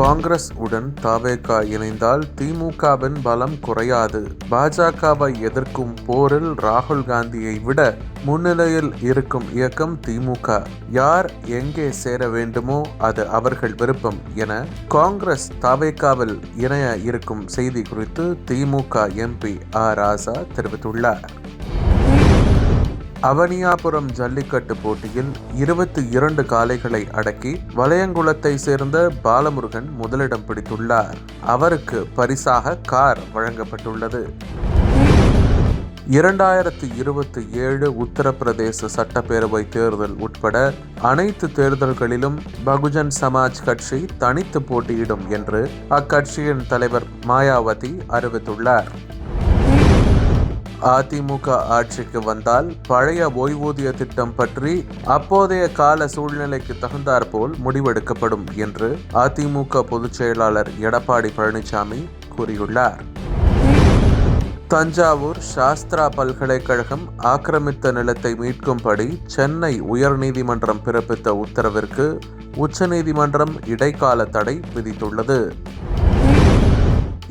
காங்கிரஸ் உடன் தவேக இணைந்தால் திமுகவின் பலம் குறையாது. பாஜகவை எதிர்க்கும் போரில் ராகுல் காந்தியை விட முன்னிலையில் இருக்கும் இயக்கம் திமுக. யார் எங்கே சேர வேண்டுமோ அது அவர்கள் விருப்பம் என காங்கிரஸ் தவேகவில் இணைய இருக்கும் செய்தி குறித்து திமுக எம்பி ராசா தெரிவித்துள்ளார். அவனியாபுரம் ஜல்லிக்கட்டு போட்டியில் 22 காளைகளை அடக்கி வளையங்குளத்தை சேர்ந்த பாலமுருகன் முதலிடம் பிடித்துள்ளார். அவருக்கு பரிசாக கார் வழங்கப்பட்டுள்ளது. 2027 உத்தரப்பிரதேச சட்டப்பேரவை தேர்தல் உட்பட அனைத்து தேர்தல்களிலும் பகுஜன் சமாஜ் கட்சி தனித்து போட்டியிடும் என்று அக்கட்சியின் தலைவர் மாயாவதி அறிவித்துள்ளார். அதிமுக ஆட்சிக்கு வந்தால் பழைய ஓய்வூதிய திட்டம் பற்றி அப்போதைய கால சூழ்நிலைக்கு தகுந்தாற்போல் முடிவெடுக்கப்படும் என்று அதிமுக பொதுச் செயலாளர் எடப்பாடி பழனிசாமி கூறியுள்ளார். தஞ்சாவூர் சாஸ்திரா பல்கலைக்கழகம் ஆக்கிரமித்த நிலத்தை மீட்கும்படி சென்னை உயர்நீதிமன்றம் பிறப்பித்த உத்தரவிற்கு உச்சநீதிமன்றம் இடைக்கால தடை விதித்துள்ளது.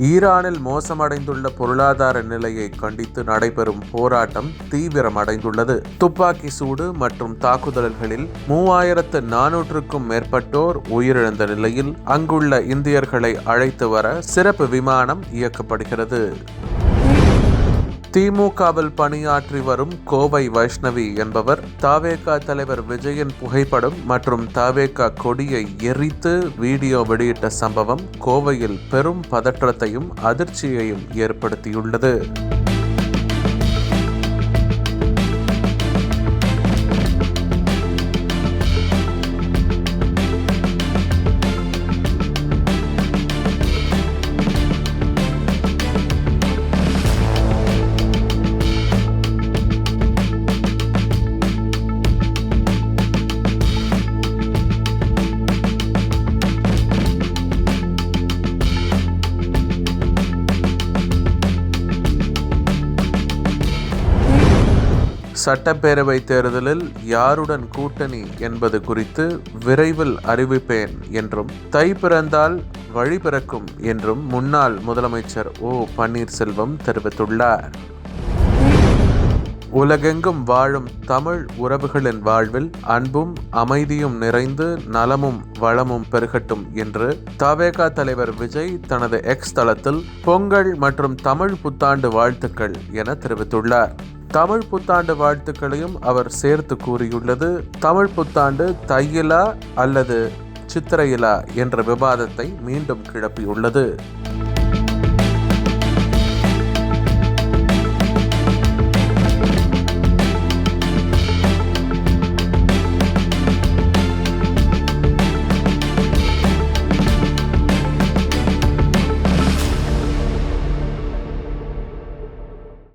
ஈரானில் மோசமடைந்துள்ள பொருளாதார நிலையை கண்டித்து நடைபெறும் போராட்டம் தீவிரமடைந்துள்ளது. துப்பாக்கி சூடு மற்றும் தாக்குதல்களில் 3400க்கும் மேற்பட்டோர் உயிரிழந்த நிலையில் அங்குள்ள இந்தியர்களை அழைத்து வர சிறப்பு விமானம் இயக்கப்படுகிறது. திமுகவில் பணியாற்றி வரும் கோவை வைஷ்ணவி என்பவர் தவேக தலைவர் விஜயின் புகைப்படம் மற்றும் தவேக கொடியை எரித்து வீடியோ வெளியிட்ட சம்பவம் கோவையில் பெரும் பதற்றத்தையும் அதிர்ச்சியையும் ஏற்படுத்தியுள்ளது. சட்டப்பேரவை தேர்தலில் யாருடன் கூட்டணி என்பது குறித்து விரைவில் அறிவிப்பேன் என்றும் தை பிறந்தால் வழி பிறக்கும் என்றும் முன்னாள் முதலமைச்சர் பன்னீர்செல்வம் தெரிவித்துள்ளார். உலகெங்கும் வாழும் தமிழ் உறவுகளின் வாழ்வில் அன்பும் அமைதியும் நிறைந்து நலமும் வளமும் பெருகட்டும் என்று தவேக தலைவர் விஜய் தனது எக்ஸ் தளத்தில் பொங்கல் மற்றும் தமிழ் புத்தாண்டு வாழ்த்துக்கள் என தெரிவித்துள்ளார். தமிழ் புத்தாண்டு வாழ்த்துக்களையும் அவர் சேர்த்து கூறியுள்ளது. தமிழ் புத்தாண்டு தையிலா அல்லது சித்திரையிலா என்ற விவாதத்தை மீண்டும் கிளப்பியுள்ளது.